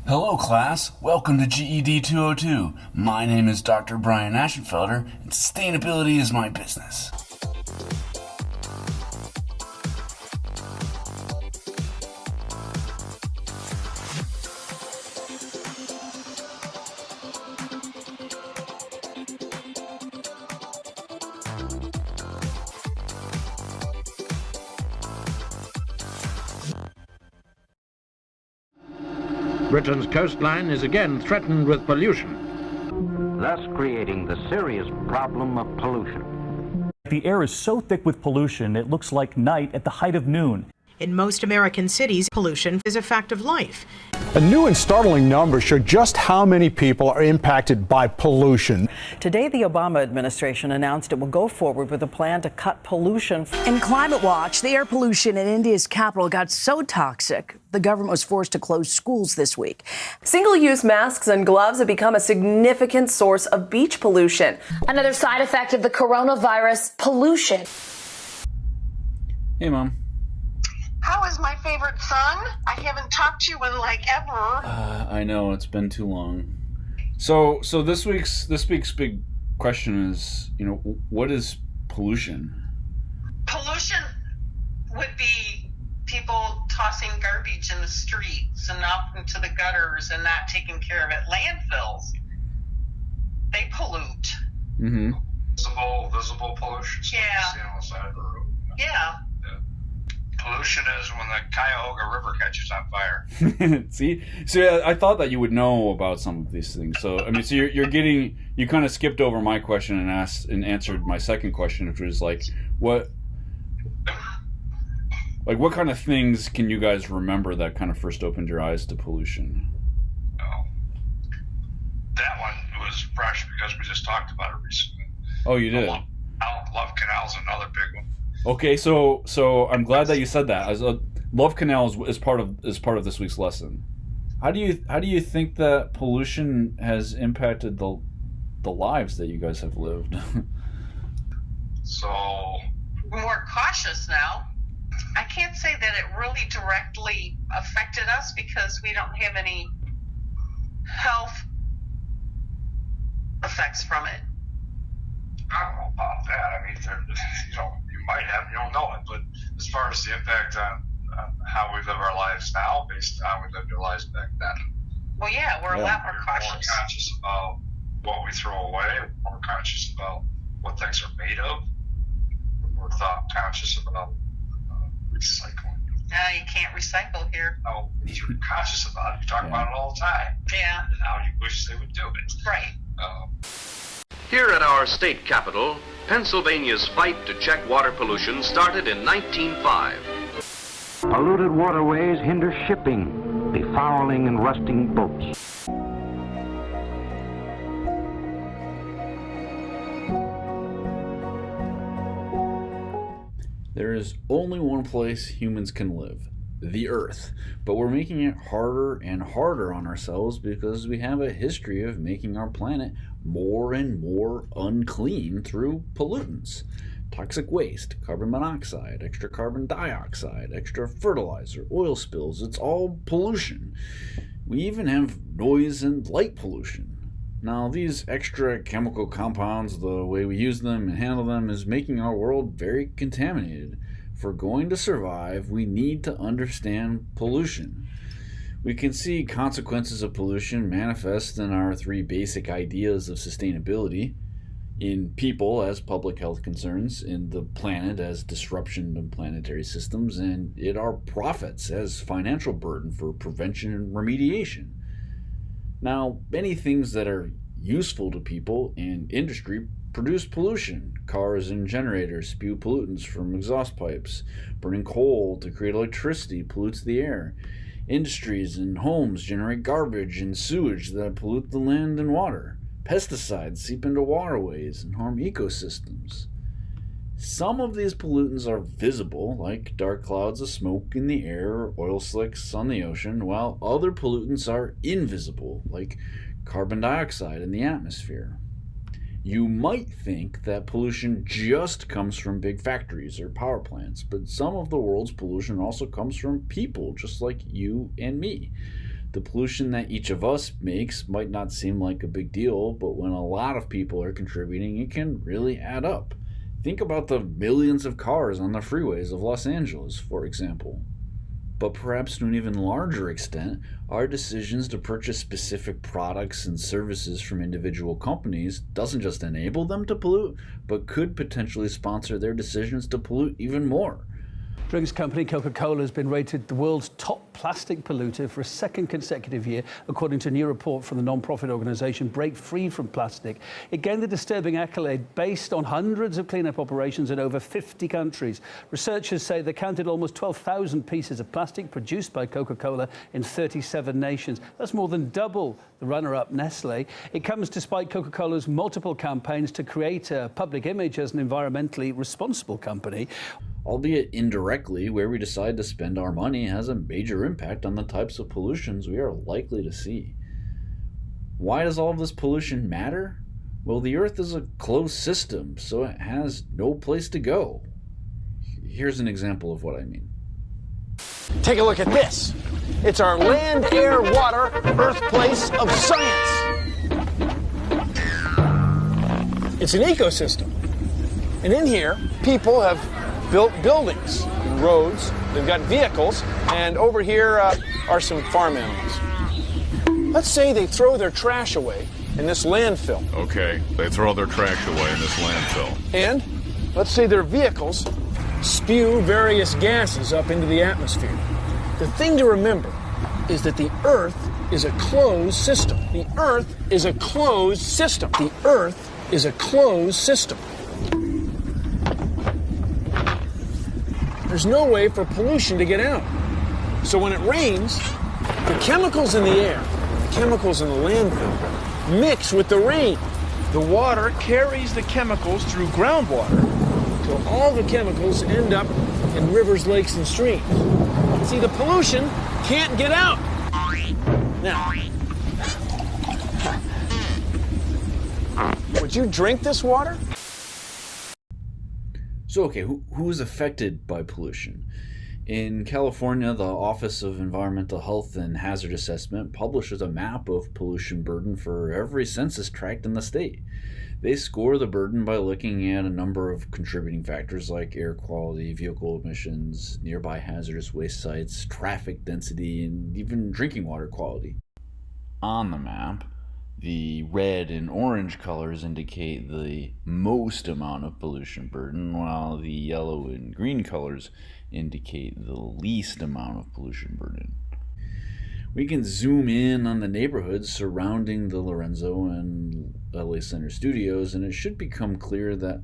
Hello class, welcome to GED202. My name is Dr. Brian Aschenfelder, and sustainability is my business. Britain's coastline is again threatened with pollution, thus creating the serious problem of pollution. The air is so thick with pollution, it looks like night at the height of noon. In most American cities, pollution is a fact of life. A new and startling number showed just how many people are impacted by pollution. Today, the Obama administration announced it will go forward with a plan to cut pollution. In Climate Watch, the air pollution in India's capital got so toxic, the government was forced to close schools this week. Single-use masks and gloves have become a significant source of beach pollution. Another side effect of the coronavirus, pollution. Hey, Mom. How is my favorite son? I haven't talked to you in like ever. I know, it's been too long. So this week's big question is, what is pollution? Pollution would be people tossing garbage in the streets and up into the gutters and not taking care of it. Landfills, they pollute. Mm-hmm. Visible pollution. Yeah. See on the side of the road. Yeah. Pollution is when the Cuyahoga River catches on fire. See, so I thought that you would know about some of these things. So so you kind of skipped over my question and answered my second question, which was what kind of things can you guys remember that kind of first opened your eyes to pollution? Oh, that one was fresh because we just talked about it recently. Oh, you did. Love Canal's another big one. Okay, so I'm glad that you said that. Love canals is part of this week's lesson. How do you think that pollution has impacted the lives that you guys have lived? So more cautious now. I can't say that it really directly affected us because we don't have any health effects from it. I don't know about that. I mean, you might have, you don't know it, but as far as the impact on how we live our lives now, based on how we lived our lives back then. Well, yeah, we're a lot more cautious. We're more conscious about what we throw away. We're more conscious about what things are made of. We're more conscious about recycling. No, you can't recycle here. No, you're conscious about it. You talk about it all the time. Yeah. And how you wish they would do it. Right. Here at our state capital, Pennsylvania's fight to check water pollution started in 1905. Polluted waterways hinder shipping, befouling and rusting boats. There is only one place humans can live, the Earth. But we're making it harder and harder on ourselves because we have a history of making our planet more and more unclean through pollutants. Toxic waste, carbon monoxide, extra carbon dioxide, extra fertilizer, oil spills, it's all pollution. We even have noise and light pollution. Now, these extra chemical compounds, the way we use them and handle them is making our world very contaminated. If we're going to survive, we need to understand pollution. We can see consequences of pollution manifest in our three basic ideas of sustainability: in people as public health concerns, in the planet as disruption of planetary systems, and in our profits as financial burden for prevention and remediation. Now, many things that are useful to people and industry produce pollution. Cars and generators spew pollutants from exhaust pipes. Burning coal to create electricity pollutes the air. Industries and homes generate garbage and sewage that pollute the land and water. Pesticides seep into waterways and harm ecosystems. Some of these pollutants are visible, like dark clouds of smoke in the air or oil slicks on the ocean, while other pollutants are invisible, like carbon dioxide in the atmosphere. You might think that pollution just comes from big factories or power plants, but some of the world's pollution also comes from people just like you and me. The pollution that each of us makes might not seem like a big deal, but when a lot of people are contributing, it can really add up. Think about the millions of cars on the freeways of Los Angeles, for example. But perhaps to an even larger extent, our decisions to purchase specific products and services from individual companies doesn't just enable them to pollute, but could potentially sponsor their decisions to pollute even more. Drinks company Coca-Cola has been rated the world's top plastic polluter for a second consecutive year, according to a new report from the non-profit organization Break Free from Plastic. It gained the disturbing accolade based on hundreds of cleanup operations in over 50 countries. Researchers say they counted almost 12,000 pieces of plastic produced by Coca-Cola in 37 nations. That's more than double the runner-up Nestle. It comes despite Coca-Cola's multiple campaigns to create a public image as an environmentally responsible company. Albeit indirectly, where we decide to spend our money has a major impact on the types of pollutions we are likely to see. Why does all of this pollution matter? Well, the Earth is a closed system, so it has no place to go. Here's an example of what I mean. Take a look at this. It's our land, air, water, earth place of science. It's an ecosystem. And in here, people have built buildings and roads, they've got vehicles, and over here are some farm animals. Let's say they throw their trash away in this landfill. Okay, they throw their trash away in this landfill. And let's say their vehicles spew various gases up into the atmosphere. The thing to remember is that the Earth is a closed system. The Earth is a closed system. The Earth is a closed system. There's no way for pollution to get out. So when it rains, the chemicals in the air, the chemicals in the landfill, mix with the rain. The water carries the chemicals through groundwater until all the chemicals end up in rivers, lakes, and streams. See, the pollution can't get out. Now, would you drink this water? So, okay, who is affected by pollution? In California, the Office of Environmental Health and Hazard Assessment publishes a map of pollution burden for every census tract in the state. They score the burden by looking at a number of contributing factors like air quality, vehicle emissions, nearby hazardous waste sites, traffic density, and even drinking water quality. On the map, the red and orange colors indicate the most amount of pollution burden, while the yellow and green colors indicate the least amount of pollution burden. We can zoom in on the neighborhoods surrounding the Lorenzo and LA Center studios, and it should become clear that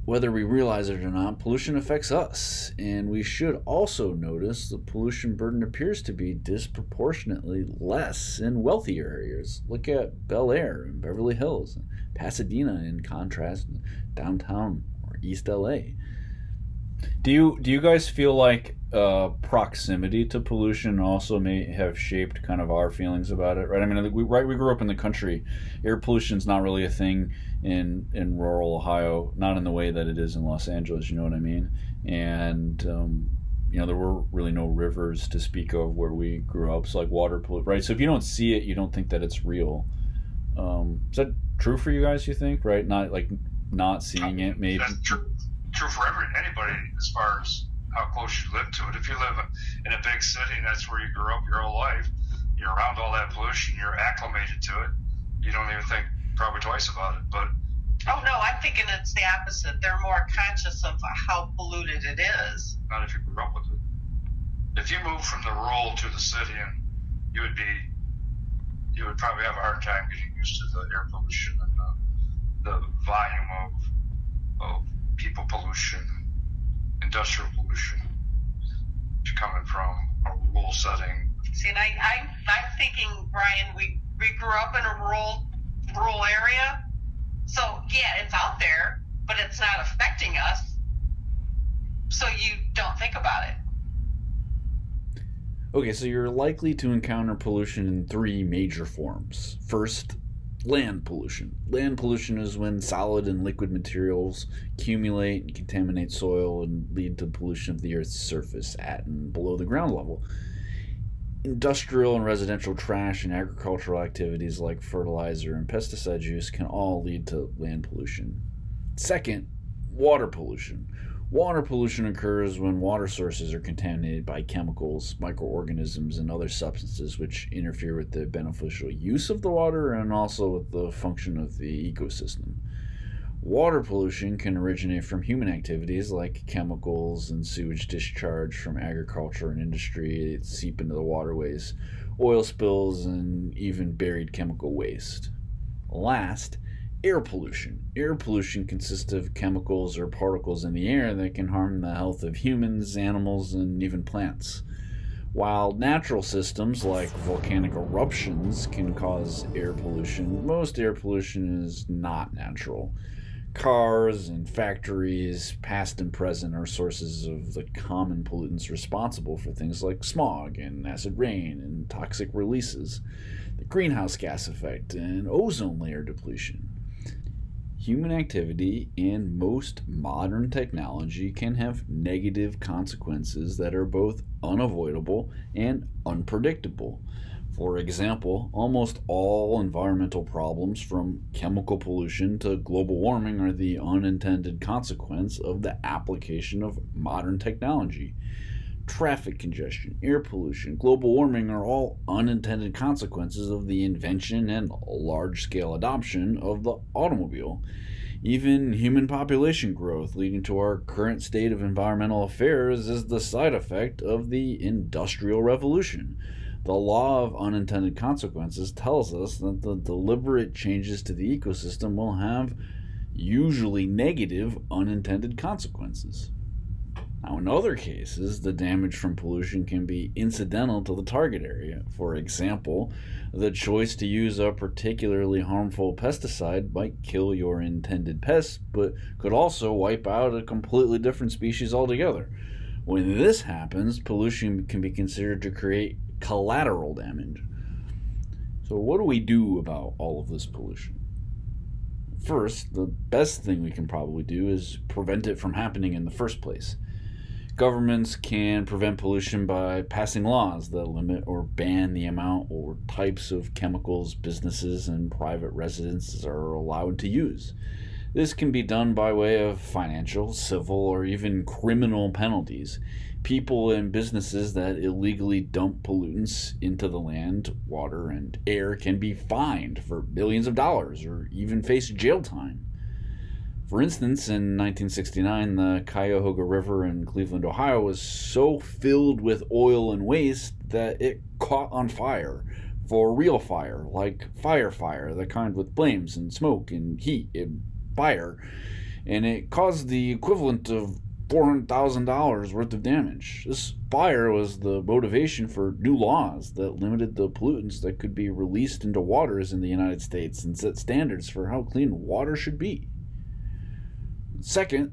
whether we realize it or not, pollution affects us. And we should also notice the pollution burden appears to be disproportionately less in wealthier areas. Look at Bel Air and Beverly Hills, Pasadena in contrast, downtown or East LA. Do you guys feel like proximity to pollution also may have shaped kind of our feelings about it, right? I mean, we grew up in the country. Air pollution's not really a thing in rural Ohio, not in the way that it is in Los Angeles, you know what I mean? And there were really no rivers to speak of where we grew up, so like water pollution, right? So if you don't see it, you don't think that it's real. Is that true for you guys, you think, right? Not seeing it maybe? That's true for anybody as far as how close you live to it. If you live in a big city and that's where you grew up your whole life, you're around all that pollution, you're acclimated to it, you don't even think probably twice about it. But oh no, I'm thinking it's the opposite. They're more conscious of how polluted it is. Not if you grew up with it. If you moved from the rural to the city, and you would probably have a hard time getting used to the air pollution and the volume of people pollution, industrial pollution, coming from a rural setting. See, and I'm thinking, Brian, we grew up in a rural area, so yeah, it's out there, but it's not affecting us, so you don't think about it. Okay, so you're likely to encounter pollution in three major forms. First, land pollution. Land pollution is when solid and liquid materials accumulate and contaminate soil and lead to pollution of the Earth's surface at and below the ground level. Industrial and residential trash and agricultural activities like fertilizer and pesticide use can all lead to land pollution. Second, water pollution. Water pollution occurs when water sources are contaminated by chemicals, microorganisms, and other substances which interfere with the beneficial use of the water and also with the function of the ecosystem. Water pollution can originate from human activities like chemicals and sewage discharge from agriculture and industry. It seep into the waterways, oil spills, and even buried chemical waste. Last, air pollution. Air pollution consists of chemicals or particles in the air that can harm the health of humans, animals, and even plants. While natural systems like volcanic eruptions can cause air pollution, most air pollution is not natural. Cars and factories, past and present, are sources of the common pollutants responsible for things like smog and acid rain and toxic releases, the greenhouse gas effect, and ozone layer depletion. Human activity and most modern technology can have negative consequences that are both unavoidable and unpredictable. For example, almost all environmental problems from chemical pollution to global warming are the unintended consequence of the application of modern technology. Traffic congestion, air pollution, global warming are all unintended consequences of the invention and large-scale adoption of the automobile. Even human population growth leading to our current state of environmental affairs is the side effect of the Industrial Revolution. The law of unintended consequences tells us that the deliberate changes to the ecosystem will have usually negative unintended consequences. Now, in other cases, the damage from pollution can be incidental to the target area. For example, the choice to use a particularly harmful pesticide might kill your intended pest, but could also wipe out a completely different species altogether. When this happens, pollution can be considered to create collateral damage. So what do we do about all of this pollution? First, the best thing we can probably do is prevent it from happening in the first place. Governments can prevent pollution by passing laws that limit or ban the amount or types of chemicals businesses and private residences are allowed to use. This can be done by way of financial, civil, or even criminal penalties. People and businesses that illegally dump pollutants into the land, water, and air can be fined for millions of dollars or even face jail time. For instance, in 1969, the Cuyahoga River in Cleveland, Ohio was so filled with oil and waste that it caught on fire. For real fire, like fire, the kind with flames and smoke and heat and fire. And it caused the equivalent of $400,000 worth of damage. This fire was the motivation for new laws that limited the pollutants that could be released into waters in the United States and set standards for how clean water should be. Second,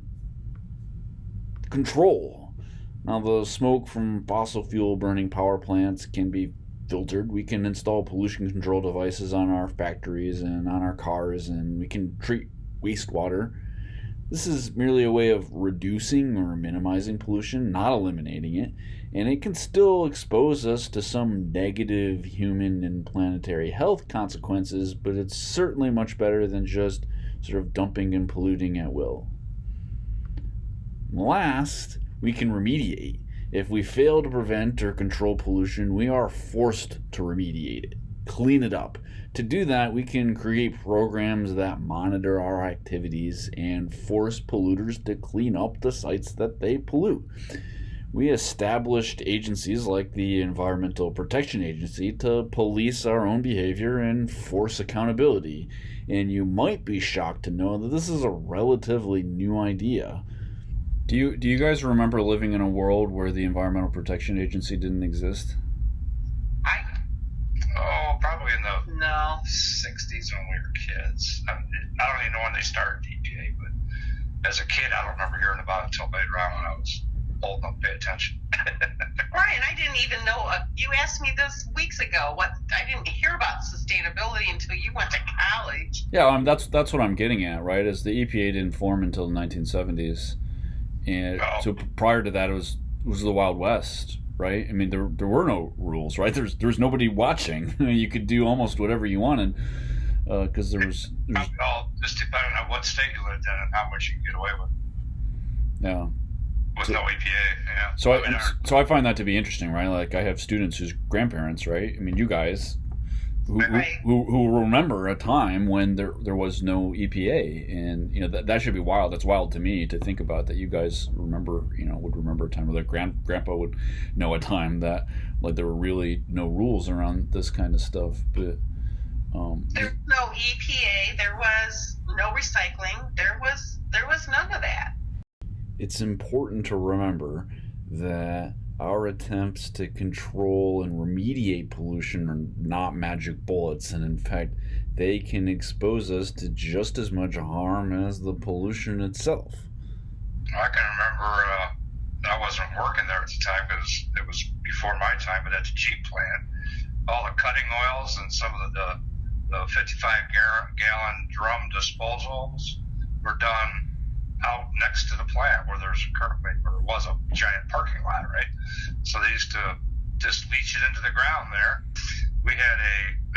control. Now, the smoke from fossil fuel burning power plants can be filtered. We can install pollution control devices on our factories and on our cars, and we can treat wastewater. This is merely a way of reducing or minimizing pollution, not eliminating it, and it can still expose us to some negative human and planetary health consequences, but it's certainly much better than just sort of dumping and polluting at will. Last, we can remediate. If we fail to prevent or control pollution, we are forced to remediate it, clean it up. To do that, we can create programs that monitor our activities and force polluters to clean up the sites that they pollute. We established agencies like the Environmental Protection Agency to police our own behavior and force accountability. And you might be shocked to know that this is a relatively new idea. Do you guys remember living in a world where the Environmental Protection Agency didn't exist? Probably in the 60s when we were kids. I don't even know when they started EPA, but as a kid, I don't remember hearing about it until later on when I was old enough to pay attention. Right, and I didn't even know. You asked me this weeks ago. I didn't hear about sustainability until you went to college. Yeah, that's what I'm getting at, right? Is the EPA didn't form until the 1970s, and so prior to that, it was the Wild West. right? I mean, there were no rules, right? There's nobody watching. You could do almost whatever you wanted because there was all just depending on what state you lived in and how much you can get away with. Yeah. With no EPA, yeah. So I find that to be interesting, right? Like I have students whose grandparents, right? I mean, you guys, who remember a time when there was no EPA, and you know that should be wild. That's wild to me to think about that. You guys remember, would remember a time where their grandpa would know a time that like there were really no rules around this kind of stuff. But there was no EPA. There was no recycling. There was none of that. It's important to remember that our attempts to control and remediate pollution are not magic bullets, and in fact, they can expose us to just as much harm as the pollution itself. I can remember I wasn't working there at the time because it was before my time, but at the Jeep plant, all the cutting oils and some of the 55-gallon drum disposals were done out next to the plant where was a giant parking lot, right? So they used to just leach it into the ground there. We had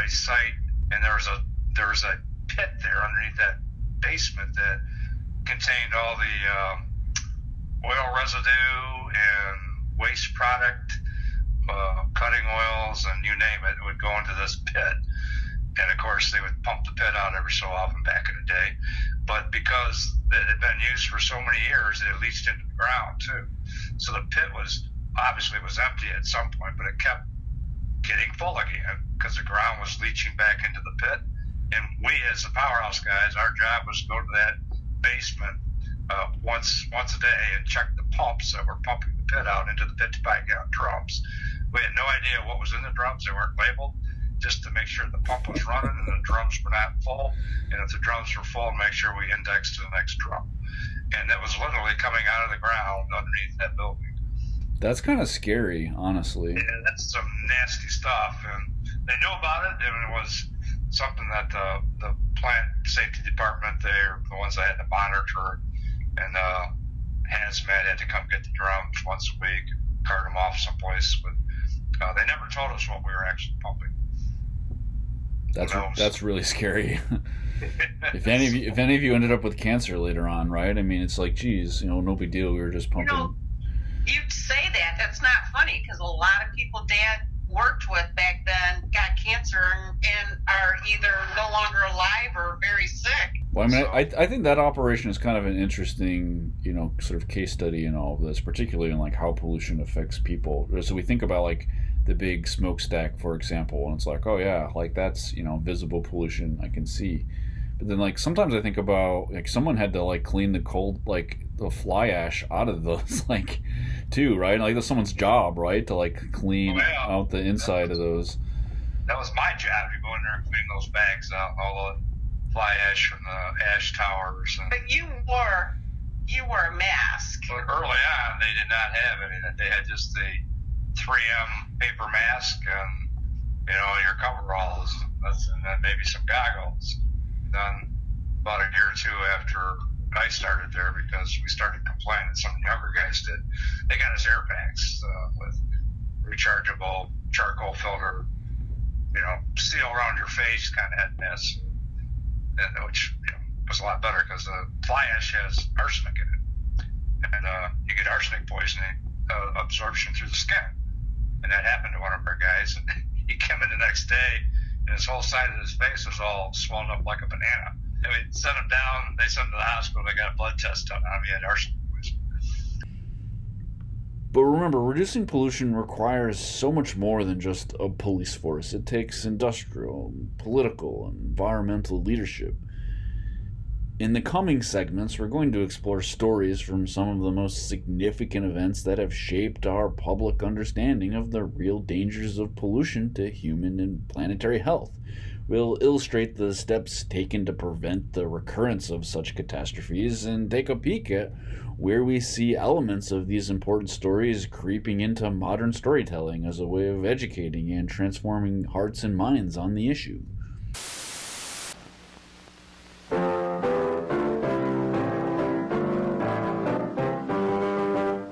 a site, and there was a pit there underneath that basement that contained all the oil residue and waste product, cutting oils, and you name it would go into this pit. And of course, they would pump the pit out every so often back in the day. But because it had been used for so many years, it leached into the ground too. So the pit was empty at some point, but it kept getting full again because the ground was leaching back into the pit. And we, as the powerhouse guys, our job was to go to that basement once a day and check the pumps that were pumping the pit out into the 55-gallon drums. We had no idea what was in the drums; they weren't labeled. Just to make sure the pump was running and the drums were not full. And if the drums were full, make sure we indexed to the next drum. And that was literally coming out of the ground underneath that building. That's kind of scary, honestly. Yeah, that's some nasty stuff. And they knew about it, and it was something that the plant safety department, they're the ones that had to monitor, and hazmat had to come get the drums once a week, cart them off someplace. But they never told us what we were actually pumping. That's really scary. If any of you ended up with cancer later on, right? I mean, it's like, geez, no big deal. We were just pumping. You'd say that. That's not funny because a lot of people Dad worked with back then got cancer and are either no longer alive or very sick. Well, I mean, I think that operation is kind of an interesting, sort of case study in all of this, particularly in like how pollution affects people. So we think about like the big smokestack, for example, and it's like, oh yeah, like that's visible pollution I can see. But then like sometimes I think about like someone had to like clean the fly ash out of those too, right? Like that's someone's job, right, to like clean out the inside of those. That was my job to go in there and clean those bags out, all the fly ash from the ash towers. But you wore a mask. But early on, they did not have any. They had just the 3M paper mask and your coveralls, and then maybe some goggles. Then about a year or two after I started there, because we started complaining, some younger guys did, they got us air packs with rechargeable charcoal filter, seal around your face kind of head mess, and which was a lot better because the fly ash has arsenic in it, and you get arsenic poisoning absorption through the skin. And that happened to one of our guys, and he came in the next day, and his whole side of his face was all swollen up like a banana. And we sent him down. They sent him to the hospital. They got a blood test done on him. He had arsenic poisoning. But remember, reducing pollution requires so much more than just a police force. It takes industrial, political, and environmental leadership. In the coming segments, we're going to explore stories from some of the most significant events that have shaped our public understanding of the real dangers of pollution to human and planetary health. We'll illustrate the steps taken to prevent the recurrence of such catastrophes and take a peek at where we see elements of these important stories creeping into modern storytelling as a way of educating and transforming hearts and minds on the issue.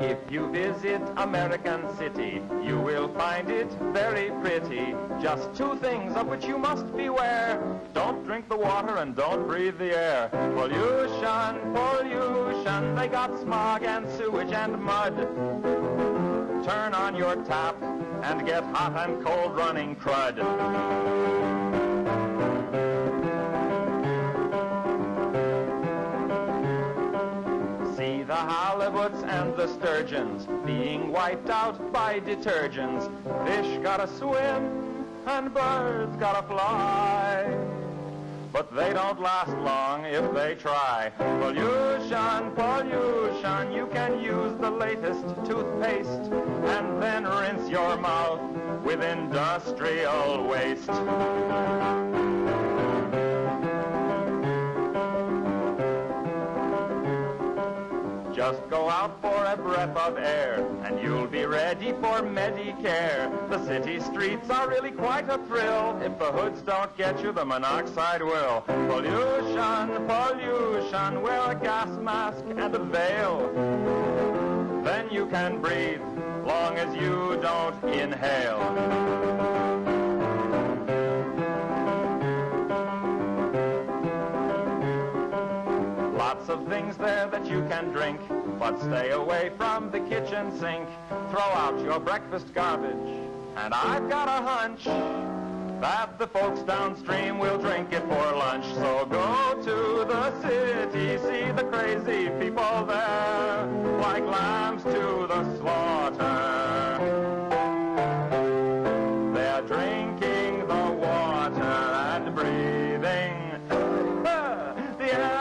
If you visit American city. You will find it very pretty. Just two things of which you must beware. Don't drink the water and don't breathe the air. Pollution, pollution, they got smog and sewage and mud. Turn on your tap and get hot and cold running crud. See the halibuts and the sturgeons being wiped out by detergents. Fish gotta swim and birds gotta fly, but they don't last long if they try. Pollution, pollution, you can use the latest toothpaste and then rinse your mouth with industrial waste. Just go out for a breath of air, and you'll be ready for Medicare. The city streets are really quite a thrill. If the hoods don't get you, the monoxide will. Pollution, pollution, wear a gas mask and a veil. Then you can breathe, long as you don't inhale. Lots of things there that you can drink, but stay away from the kitchen sink. Throw out your breakfast garbage, and I've got a hunch that the folks downstream will drink it for lunch. So go to the city, see the crazy people there, like lambs to the slaughter. They're drinking the water and breathing the air.